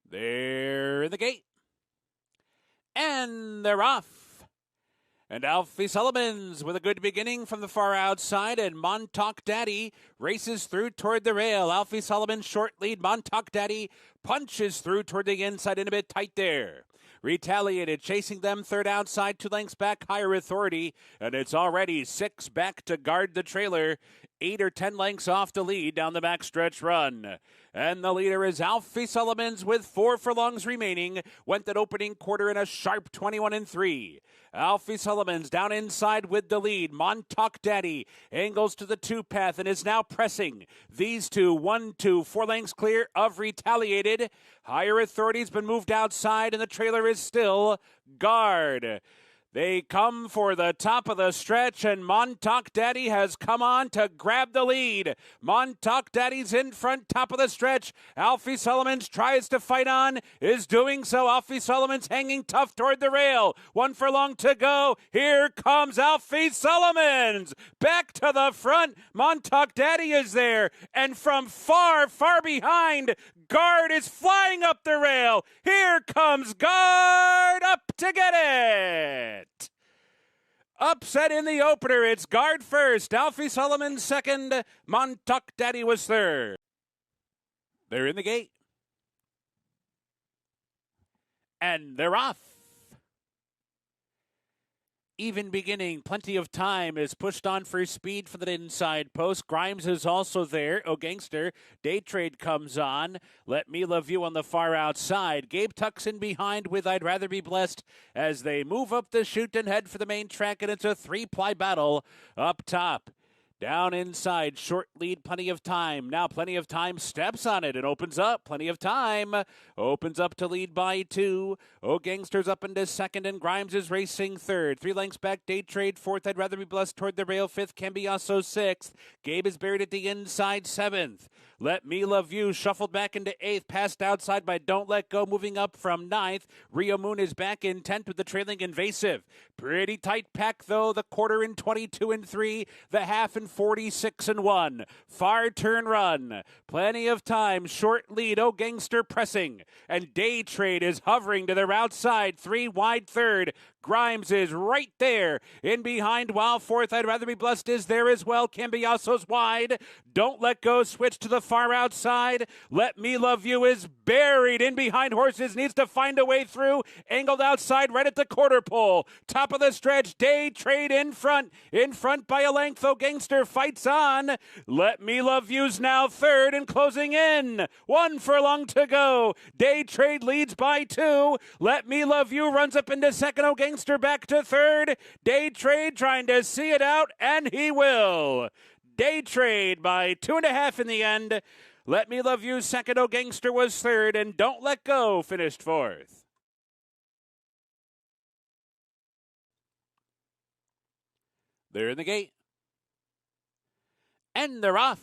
They're in the gate. And they're off. And Alfie Sullivan's with a good beginning from the far outside, and Montauk Daddy races through toward the rail. Alfie Sullivan short lead. Montauk Daddy punches through toward the inside and a bit tight there. Retaliated, chasing them third outside, 2 lengths back, Higher Authority, and it's already 6 back to guard the trailer. 8 or 10 lengths off the lead down the backstretch run. And the leader is Alfie Sullivan's with 4 furlongs remaining. Went that opening quarter in a sharp 21-3. Alfie Sullivan's down inside with the lead. Montauk Daddy angles to the 2 path and is now pressing. These two, 1, 2, 4 lengths clear of Retaliated. Higher Authority's been moved outside and the trailer is still guard. They come for the top of the stretch, and Montauk Daddy has come on to grab the lead. Montauk Daddy's in front, top of the stretch. Alfie Sullivan's tries to fight on, is doing so. Alfie Sullivan's hanging tough toward the rail. 1 furlong to go. Here comes Alfie Sullivan's. Back to the front. Montauk Daddy is there, and from far, far behind, Guard is flying up the rail. Here comes Guard up to get it. Upset in the opener. It's Guard first. Alfie Sullivan second. Montauk Daddy was third. They're in the gate. And they're off. Even beginning, plenty of time is pushed on for speed for the inside post. Grimes is also there. Oh, Gangster. Day Trade comes on. Let Me Love You on the far outside. Gabe tucks in behind with I'd Rather Be Blessed as they move up the chute and head for the main track, and it's a 3-ply battle up top. Down inside, short lead, plenty of time. Now plenty of time, steps on it and opens up. Plenty of time, opens up to lead by 2. Oh, Gangster's up into second and Grimes is racing third. 3 lengths back, Day Trade fourth. I'd Rather Be Blessed toward the rail fifth. Cambiasso sixth. Gabe is buried at the inside seventh. Let Me Love You shuffled back into 8th, passed outside by Don't Let Go, moving up from 9th. Rio Moon is back in 10th with the trailing Invasive. Pretty tight pack, though. The quarter in 22-3, the half in 46-1. Far turn run. Plenty of time. Short lead. Oh, Gangster pressing. And Day Trade is hovering to their outside. 3 wide third. Grimes is right there in behind, while fourth I'd Rather Be Blessed is there as well. Cambiasso's wide. Don't Let Go switch to the far outside. Let Me Love You is buried in behind horses, needs to find a way through. Angled outside right at the quarter pole. Top of the stretch, Day Trade in front by a length. Oh, Gangster fights on. Let Me Love You's now third and closing in. 1 furlong to go. Day Trade leads by 2. Let Me Love You runs up into second. Oh, Gangster back to third. Day Trade trying to see it out, and he will. Day Trade by 2.5 in the end. Let Me Love You second. Oh, Gangster was third, and Don't Let Go finished fourth. They're in the gate. And they're off.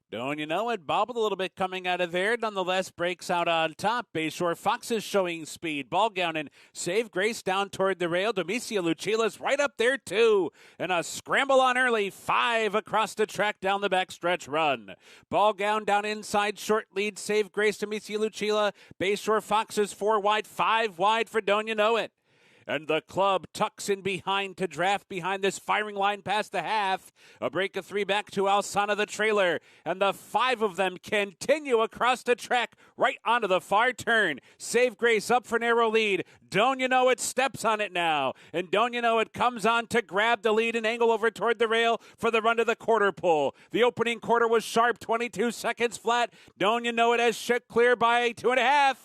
Don't you know it? Bobbled a little bit coming out of there. Nonetheless, breaks out on top. Bayshore Fox is showing speed. Ball gown and Save Grace down toward the rail. Domicia Lucila's right up there, too. And a scramble on early. 5 across the track down the backstretch run. Ball gown down inside. Short lead. Save Grace, Domicia Lucila. Bayshore Fox is 4 wide. 5 wide for Don't You Know It. And the club tucks in behind to draft behind this firing line past the half. A break of 3 back to Alsana the trailer. And the 5 of them continue across the track right onto the far turn. Save Grace up for narrow lead. Don't You Know It steps on it now. And Don't You Know It comes on to grab the lead and angle over toward the rail for the run to the quarter pole. The opening quarter was sharp, 22 seconds flat. Don't You Know It has shut clear by 2.5.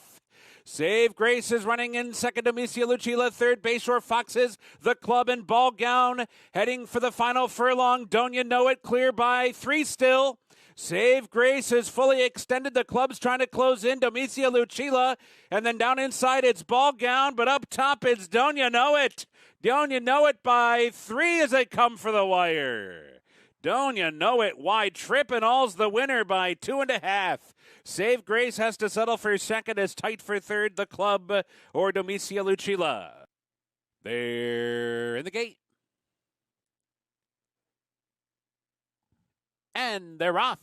Save Grace is running in second. Domicia Lucila third. Bayshore Foxes, the club and Ball Gown heading for the final furlong. Don't You Know It clear by 3 still. Save Grace is fully extended. The club's trying to close in. Domicia Lucila, and then down inside it's Ball Gown, but up top it's Don't You Know It. Don't You Know It by 3 as they come for the wire. Don't You Know It wide trip, and all's the winner by 2.5. Save Grace has to settle for second, as tight for third, the club or Domicia Lucila. They're in the gate. And they're off.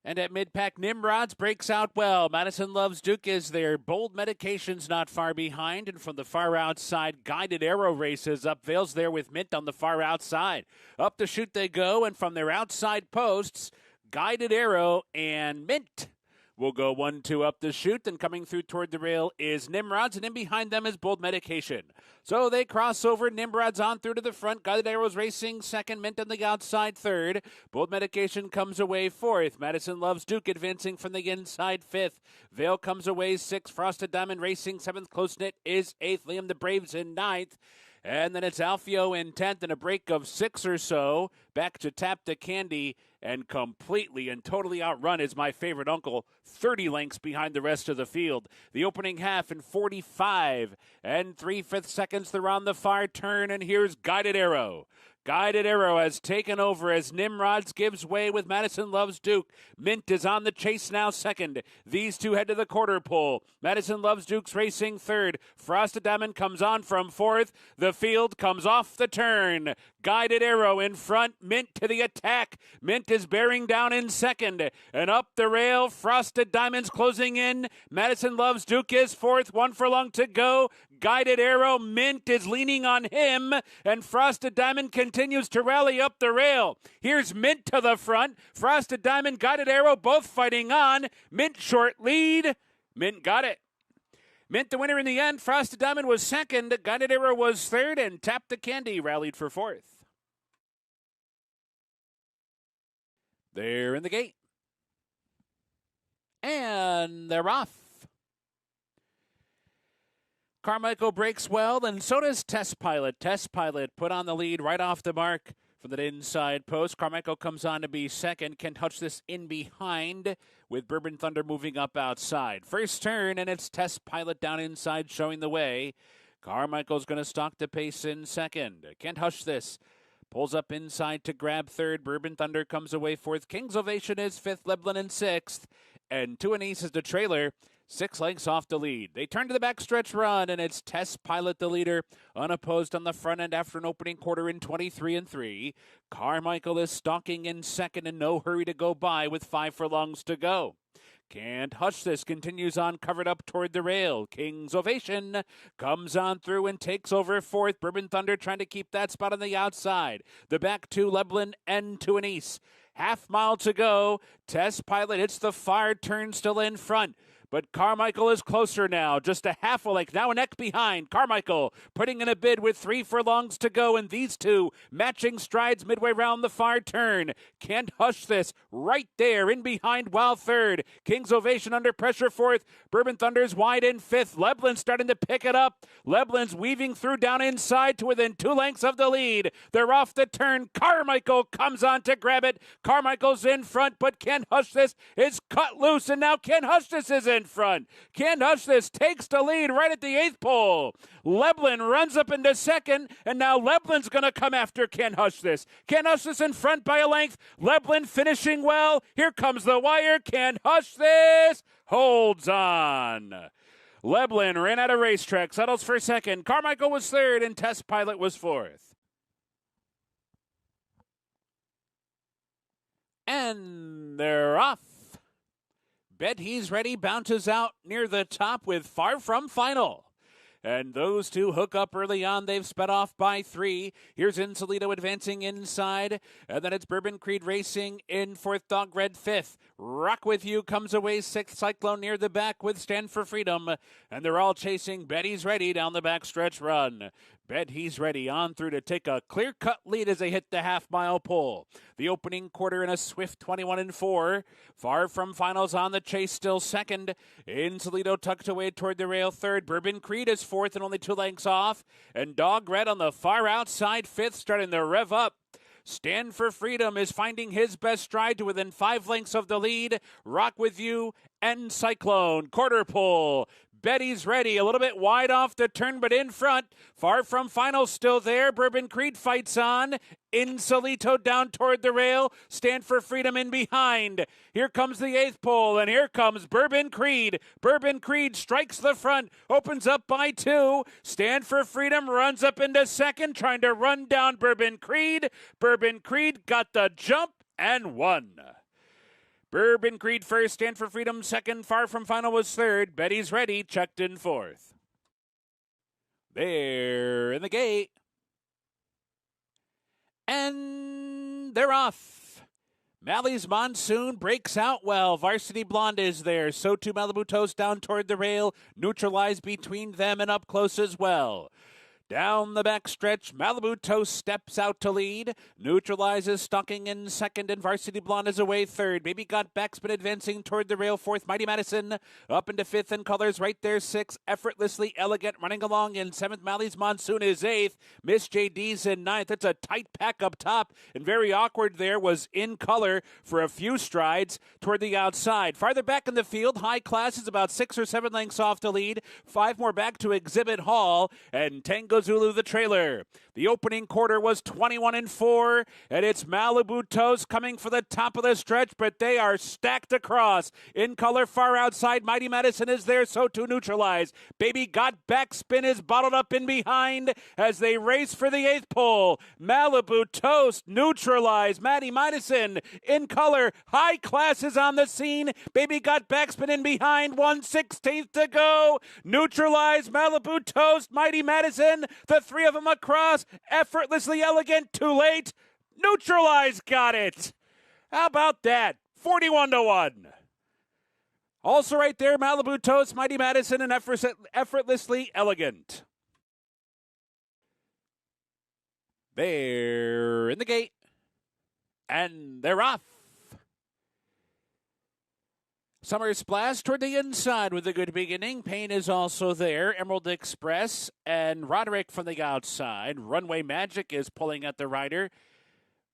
And at mid-pack, Nimrod's breaks out well. Madison Loves Duke is there. Bold Medication's not far behind. And from the far outside, Guided Arrow races up. Vale's there with Mint on the far outside. Up the chute they go, and from their outside posts, Guided Arrow and Mint will go 1-2 up the chute, and coming through toward the rail is Nimrod's, and in behind them is Bold Medication. So they cross over. Nimrod's on through to the front. Guided Arrow's racing second. Mint on the outside third. Bold Medication comes away fourth. Madison Loves Duke advancing from the inside fifth. Vale comes away sixth. Frosted Diamond racing seventh. Close Knit is eighth. Liam the Braves in ninth. And then it's Alfio in 10th and a break of 6 or so. Back to Tap the Candy, and completely and totally outrun is My Favorite Uncle, 30 lengths behind the rest of the field. The opening half in 45 and 3/5 seconds. They're on the far turn, and here's Guided Arrow. Guided Arrow has taken over as Nimrod's gives way with Madison Loves Duke. Mint is on the chase now second. These two head to the quarter pole. Madison Loves Duke's racing third. Frosted Diamond comes on from fourth. The field comes off the turn. Guided Arrow in front. Mint to the attack. Mint is bearing down in second. And up the rail, Frosted Diamond's closing in. Madison Loves Duke is fourth. 1 furlong to go. Guided Arrow, Mint is leaning on him, and Frosted Diamond continues to rally up the rail. Here's Mint to the front. Frosted Diamond, Guided Arrow, both fighting on. Mint short lead. Mint got it. Mint the winner in the end. Frosted Diamond was second. Guided Arrow was third, and Tap the Candy rallied for fourth. They're in the gate. And they're off. Carmichael breaks well, and so does Test Pilot. Test Pilot put on the lead right off the mark from the inside post. Carmichael comes on to be second. Can touch this in behind with Bourbon Thunder moving up outside. First turn, and it's Test Pilot down inside showing the way. Carmichael's going to stalk the pace in second. Can't Hush This pulls up inside to grab third. Bourbon Thunder comes away fourth. King's Ovation is fifth. Leblin in sixth. And Two and Ace is the trailer. 6 lengths off the lead. They turn to the backstretch run, and it's Test Pilot the leader, unopposed on the front end after an opening quarter in 23 and 3. Carmichael is stalking in second, and no hurry to go by with 5 furlongs to go. Can't Hush This continues on, covered up toward the rail. King's Ovation comes on through and takes over fourth. Bourbon Thunder trying to keep that spot on the outside. The back two, Leblin and Two and Ace. Half mile to go. Test Pilot hits the far turn, still in front. But Carmichael is closer now, just a half a length, now a neck behind. Carmichael putting in a bid with 3 furlongs to go, and these two matching strides midway round the far turn. Can't Hush This right there in behind while third. King's Ovation under pressure fourth. Bourbon Thunder's wide in fifth. Leblin's starting to pick it up. Leblin's weaving through down inside to within 2 lengths of the lead. They're off the turn. Carmichael comes on to grab it. Carmichael's in front, but Can't Hush This is cut loose, and now Can't Hush This is in front. Can't Hush This takes the lead right at the 8th pole. Leblin runs up into second, and now Leblin's going to come after Can't Hush This. Can't Hush This in front by a length. Leblin finishing well. Here comes the wire. Can't Hush This holds on. Leblin ran out of racetrack, settles for second. Carmichael was third, and Test Pilot was fourth. And they're off. Bet He's Ready bounces out near the top with Far From Final. And those two hook up early on. They've sped off by 3. Here's Insolito advancing inside. And then it's Bourbon Creed racing in 4th. Dog Red 5th. Rock With You comes away 6th. Cyclone near the back with Stand for Freedom. And they're all chasing Bet He's Ready down the backstretch run. Bet He's Ready on through to take a clear-cut lead as they hit the half-mile pole. The opening quarter in a swift 21 and 4. Far From Finals on the chase, still second. Insolito tucked away toward the rail third. Bourbon Creed is fourth and only 2 lengths off. And Dog Red on the far outside fifth, starting to rev up. Stand for Freedom is finding his best stride to within 5 lengths of the lead. Rock With You and Cyclone. Quarter pole. Bet He's Ready, a little bit wide off the turn, but in front. Far From Final still there. Bourbon Creed fights on. Insolito down toward the rail. Stand for Freedom in behind. Here comes the 8th pole, and here comes Bourbon Creed. Bourbon Creed strikes the front, opens up by 2. Stand for Freedom runs up into second, trying to run down Bourbon Creed. Bourbon Creed got the jump and won. Bourbon Creed first, Stand for Freedom second, Far From Final was third. Betty's Ready checked in fourth. They're in the gate. And they're off. Mally's Monsoon breaks out well. Varsity Blonde is there. So too Malibu Toast down toward the rail. Neutralize between them and up close as well. Down the backstretch, Malibu Toast steps out to lead. Neutralize is stalking in second, and Varsity Blonde is away third. Baby Got Backspin advancing toward the rail fourth. Mighty Madison up into fifth, and Colors right there sixth. Effortlessly Elegant running along in seventh. Mally's Monsoon is eighth. Miss JD's in ninth. It's a tight pack up top, and very awkward there was In Color for a few strides toward the outside. Farther back in the field, High Class is about 6 or 7 lengths off to lead. 5 more back to Exhibit Hall, and Tango Zulu the trailer. The opening quarter was 21-4, and it's Malibu Toast coming for the top of the stretch, but they are stacked across. In Color far outside, Mighty Madison is there, so too Neutralize. Baby Got Backspin is bottled up in behind as they race for the 8th pole. Malibu Toast, Neutralize, Mighty Madison, In Color, High Class is on the scene. Baby Got Backspin in behind, 1/16 to go. Neutralize, Malibu Toast, Mighty Madison, the 3 of them across. Effortlessly Elegant, too late. Neutralize got it. How about that? 41-1. Also right there, Malibu Toast, Mighty Madison, and Effortlessly Elegant. They're in the gate, and they're off. Summer Splash toward the inside with a good beginning. Payne is also there. Emerald Express and Roderick from the outside. Runway Magic is pulling at the rider.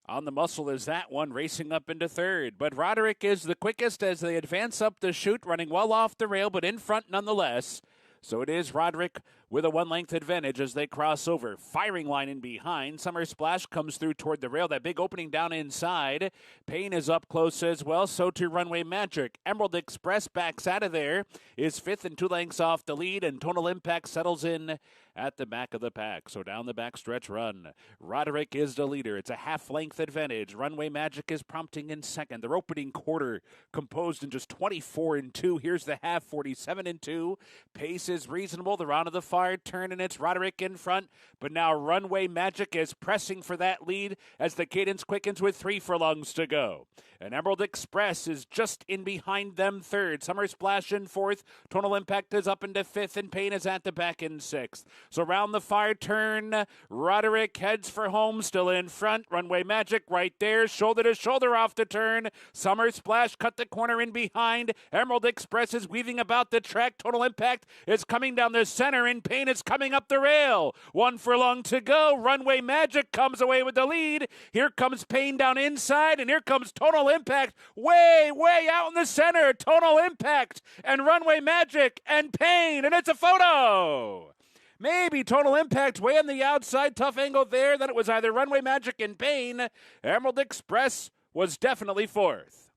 On the muscle is that one racing up into third. But Roderick is the quickest as they advance up the chute, running well off the rail, but in front nonetheless. So it is Roderick with a 1-length advantage as they cross over. Firing line in behind. Summer Splash comes through toward the rail. That big opening down inside. Payne is up close as well. So too Runway Magic. Emerald Express backs out of there. Is 5th and 2 lengths off the lead. And Tonal Impact settles in at the back of the pack. So down the backstretch run. Roderick is the leader. It's a half-length advantage. Runway Magic is prompting in second. Their opening quarter composed in just 24-2. Here's the half, 47-2. Pace is reasonable. They're onto the far turn, and it's Roderick in front. But now Runway Magic is pressing for that lead as the cadence quickens with 3 furlongs to go. And Emerald Express is just in behind them third. Summer Splash in fourth. Tonal Impact is up into fifth, and Payne is at the back in sixth. So round the far turn, Roderick heads for home, still in front. Runway Magic right there, shoulder to shoulder off the turn. Summer Splash cut the corner in behind. Emerald Express is weaving about the track. Tonal Impact is coming down the center, and Payne is coming up the rail. 1 furlong to go. Runway Magic comes away with the lead. Here comes Payne down inside, and here comes Tonal Impact way, way out in the center. Tonal Impact and Runway Magic and Payne, and it's a photo. Maybe Tonal Impact way on the outside. Tough angle there. Then it was either Runway Magic and Payne. Emerald Express was definitely fourth.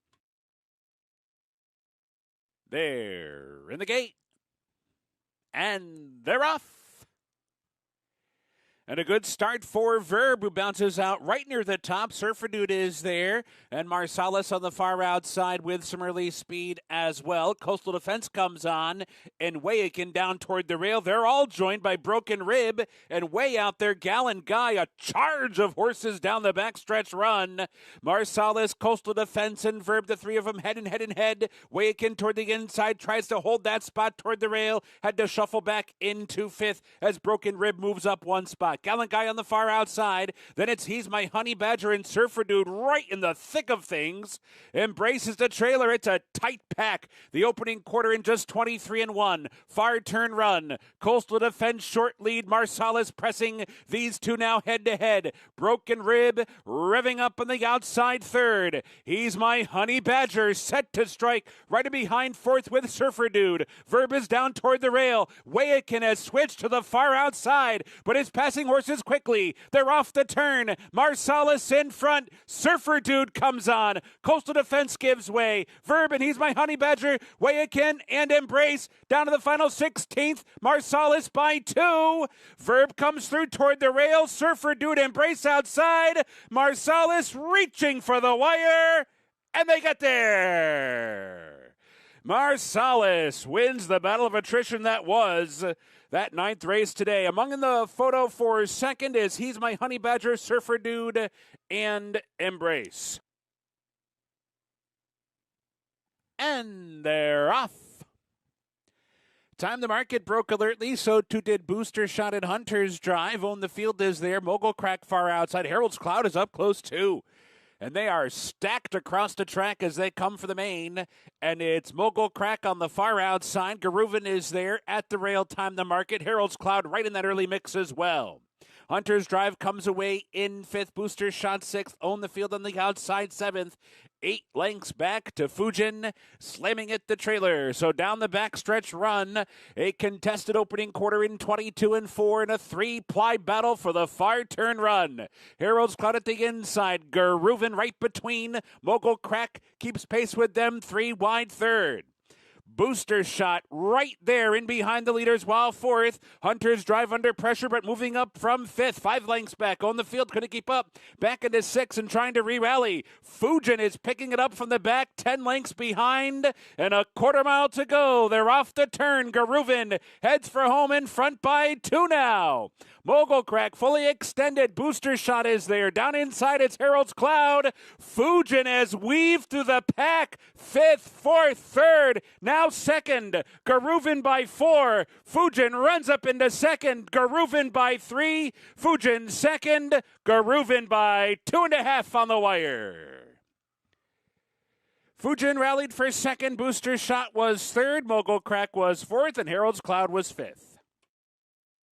They're in the gate. And they're off. And a good start for Verb, who bounces out right near the top. Surfer Dude is there. And Marcellus on the far outside with some early speed as well. Coastal Defense comes on. And Wayakin down toward the rail. They're all joined by Broken Rib. And way out there, Gallon Guy. A charge of horses down the backstretch run. Marcellus, Coastal Defense, and Verb, the 3 of them head and head and head. Wayakin toward the inside. Tries to hold that spot toward the rail. Had to shuffle back into 5th as Broken Rib moves up 1 spot. Gallant Guy on the far outside. Then it's He's My Honey Badger and Surfer Dude right in the thick of things. Embraces the trailer. It's a tight pack. The opening quarter in just 23-1. Far turn run. Coastal Defense short lead. Marcellus pressing these two now head to head. Broken Rib revving up on the outside third. He's My Honey Badger set to strike right behind 4th with Surfer Dude. Verb is down toward the rail. Wayakin has switched to the far outside, but is passing horses quickly. They're off the turn. Marcellus in front. Surfer Dude comes on. Coastal Defense gives way. Verb and He's My Honey Badger. Wayakin and Embrace down to the final 16th. Marcellus by 2. Verb comes through toward the rail. Surfer Dude, Embrace outside. Marcellus reaching for the wire. And they get there. Marcellus wins the battle of attrition that was that 9th race today. Among in the photo for second is He's My Honey Badger, Surfer Dude, and Embrace. And they're off. Time the market broke alertly, so too did Booster Shot and Hunter's Drive. Own the Field is there. Mogul Crack far outside. Harold's Cloud is up close too. And they are stacked across the track as they come for the main. And it's Mogul Crack on the far outside. Garuven is there at the rail. Time the market. Harold's Cloud right in that early mix as well. Hunter's Drive comes away in 5th. Booster Shot 6th. Own the Field on the outside 7th. 8 lengths back to Fujin, slamming at the trailer. So down the backstretch run, a contested opening quarter in 22 and 4 in a 3-ply battle for the far turn run. Harold's Cloud at the inside. Garuven right between. Mogul Crack keeps pace with them. 3 wide third. Booster Shot right there in behind the leaders while 4th. Hunter's Drive under pressure but moving up from 5th. 5 lengths back on the field. Couldn't keep up. Back into 6th and trying to re-rally. Fujin is picking it up from the back. 10 lengths behind and a quarter mile to go. They're off the turn. Garuven heads for home in front by 2 now. Mogul Crack fully extended. Booster Shot is there. Down inside it's Harold's Cloud. Fujin has weaved through the pack. 5th, 4th, 3rd. Now 2nd. Garuven by 4. Fujin runs up into 2nd. Garuven by 3. Fujin 2nd. Garuven by 2.5 on the wire. Fujin rallied for 2nd. Booster Shot was 3rd. Mogul Crack was 4th. And Harold's Cloud was 5th.